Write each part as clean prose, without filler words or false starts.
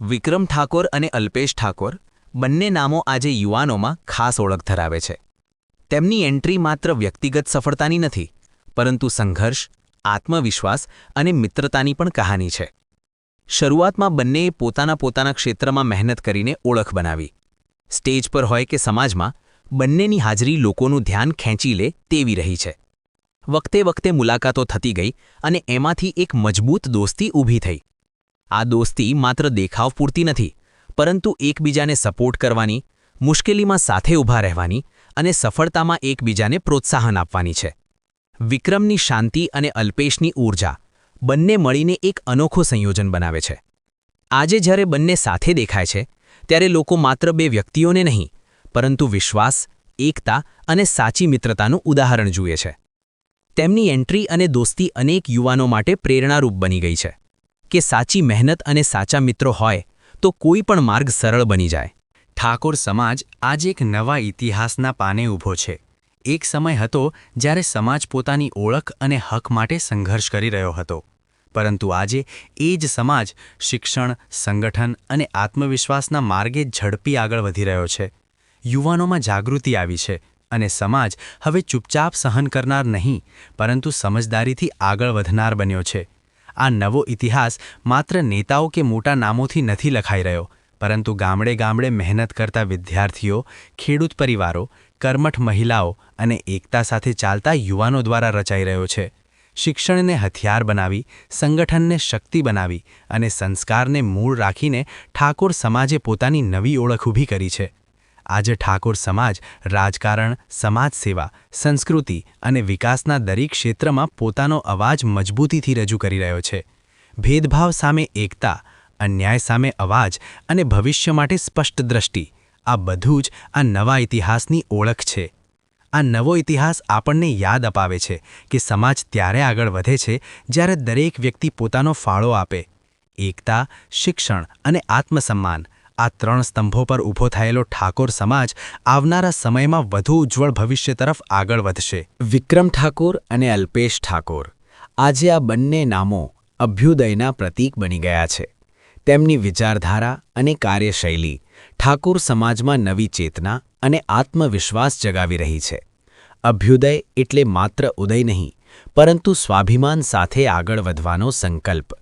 વિક્રમ ઠાકોર અને અલ્પેશ ઠાકોર બંને નામો આજે યુવાનોમાં ખાસ ઓળખ ધરાવે છે. તેમની એન્ટ્રી માત્ર વ્યક્તિગત સફળતાની નથી, પરંતુ સંઘર્ષ, આત્મવિશ્વાસ અને મિત્રતાની પણ કહાની છે. શરૂઆતમાં બંનેએ પોતાના ક્ષેત્રમાં મહેનત કરીને ઓળખ બનાવી. સ્ટેજ પર હોય કે સમાજમાં, બંનેની હાજરી લોકોનું ધ્યાન ખેંચી લે તેવી રહી છે. વખતે મુલાકાતો થતી ગઈ અને એમાંથી એક મજબૂત દોસ્તી ઊભી થઈ. આ દોસ્તી માત્ર દેખાવ પૂરતી નથી, પરંતુ એકબીજાને સપોર્ટ કરવાની, મુશ્કેલીમાં સાથે ઊભા રહેવાની અને સફળતામાં એકબીજાને પ્રોત્સાહન આપવાની છે. વિક્રમની શાંતિ અને અલ્પેશની ઊર્જા બંને મળીને એક અનોખું સંયોજન બનાવે છે. આજે જ્યારે બંને સાથે દેખાય છે, ત્યારે લોકો માત્ર બે વ્યક્તિઓને નહીં, પરંતુ વિશ્વાસ, એકતા અને સાચી મિત્રતાનું ઉદાહરણ જુએ છે. તેમની એન્ટ્રી અને દોસ્તી અનેક યુવાનો માટે પ્રેરણારૂપ બની ગઈ છે કે સાચી મહેનત અને સાચા મિત્રો હોય તો કોઈ પણ માર્ગ સરળ બની જાય. ઠાકોર સમાજ આજે એક નવા ઇતિહાસના પાને ઊભો છે. એક સમય હતો જ્યારે સમાજ પોતાની ઓળખ અને હક માટે સંઘર્ષ કરી રહ્યો હતો, પરંતુ આજે એ જ સમાજ શિક્ષણ, સંગઠન અને આત્મવિશ્વાસના માર્ગે ઝડપી આગળ વધી રહ્યો છે. યુવાનોમાં જાગૃતિ આવી છે અને સમાજ હવે ચૂપચાપ સહન કરનાર નહીં, પરંતુ સમજદારીથી આગળ વધનાર બન્યો છે. આ નવો ઇતિહાસ માત્ર નેતાઓ કે મોટા નામોથી નથી લખાઈ રહ્યો, પરંતુ ગામડે મહેનત કરતા વિદ્યાર્થીઓ, ખેડૂત પરિવારો, કર્મઠ મહિલાઓ અને એકતા સાથે ચાલતા યુવાનો દ્વારા રચાઈ રહ્યો છે. શિક્ષણને હથિયાર બનાવી, સંગઠનને શક્તિ બનાવી અને સંસ્કારને મૂળ રાખીને ઠાકોર સમાજે પોતાની નવી ઓળખ ઊભી કરી છે. આજે ઠાકોર સમાજ રાજકારણ, સમાજસેવા, સંસ્કૃતિ અને વિકાસના દરેક ક્ષેત્રમાં પોતાનો અવાજ મજબૂતીથી રજૂ કરી રહ્યો છે. ભેદભાવ સામે એકતા, અન્યાય સામે અવાજ અને ભવિષ્ય માટે સ્પષ્ટ દ્રષ્ટિ, આ બધું જ આ નવા ઇતિહાસની ઓળખ છે. આ નવો ઇતિહાસ આપણને યાદ અપાવે છે કે સમાજ ત્યારે આગળ વધે છે જ્યારે દરેક વ્યક્તિ પોતાનો ફાળો આપે. એકતા, શિક્ષણ અને આત્મસન્માન, આ ત્રણ સ્તંભો પર ઊભો થયેલો ઠાકોર સમાજ આવનારા સમયમાં વધુ ઉજ્જવળ ભવિષ્ય તરફ આગળ વધશે. વિક્રમ ઠાકોર અને અલ્પેશ ઠાકોર આજે આ બંને નામો અભ્યુદયના પ્રતીક બની ગયા છે. તેમની વિચારધારા અને કાર્યશૈલી ઠાકોર સમાજમાં નવી ચેતના અને આત્મવિશ્વાસ જગાવી રહી છે. અભ્યુદય એટલે માત્ર ઉદય નહીં, પરંતુ સ્વાભિમાન સાથે આગળ વધવાનો સંકલ્પ.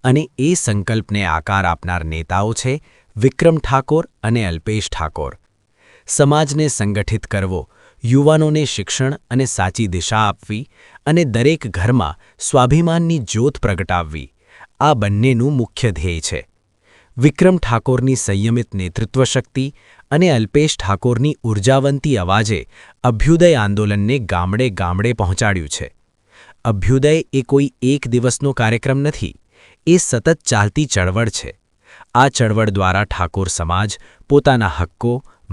અને એ સંકલ્પને આકાર આપનાર નેતાઓ છે વિક્રમ ઠાકોર અને અલ્પેશ ઠાકોર. સમાજને સંગઠિત કરવો, યુવાનોને શિક્ષણ અને સાચી દિશા આપવી અને દરેક ઘરમાં સ્વાભિમાનની જ્યોત પ્રગટાવવી, આ બંનેનું મુખ્ય ધ્યેય છે. વિક્રમ ઠાકોરની સંયમિત નેતૃત્વ શક્તિ અને અલ્પેશ ઠાકોરની ઉર્જાવંતી અવાજે અભ્યુદય આંદોલનને ગામડે પહોંચાડ્યું છે. અભ્યુદય એ કોઈ એક દિવસનો કાર્યક્રમ નથી, એ સતત ચાલતી ચળવળ છે. આ ચળવળ દ્વારા ઠાકોર સમાજ પોતાના હક્કો,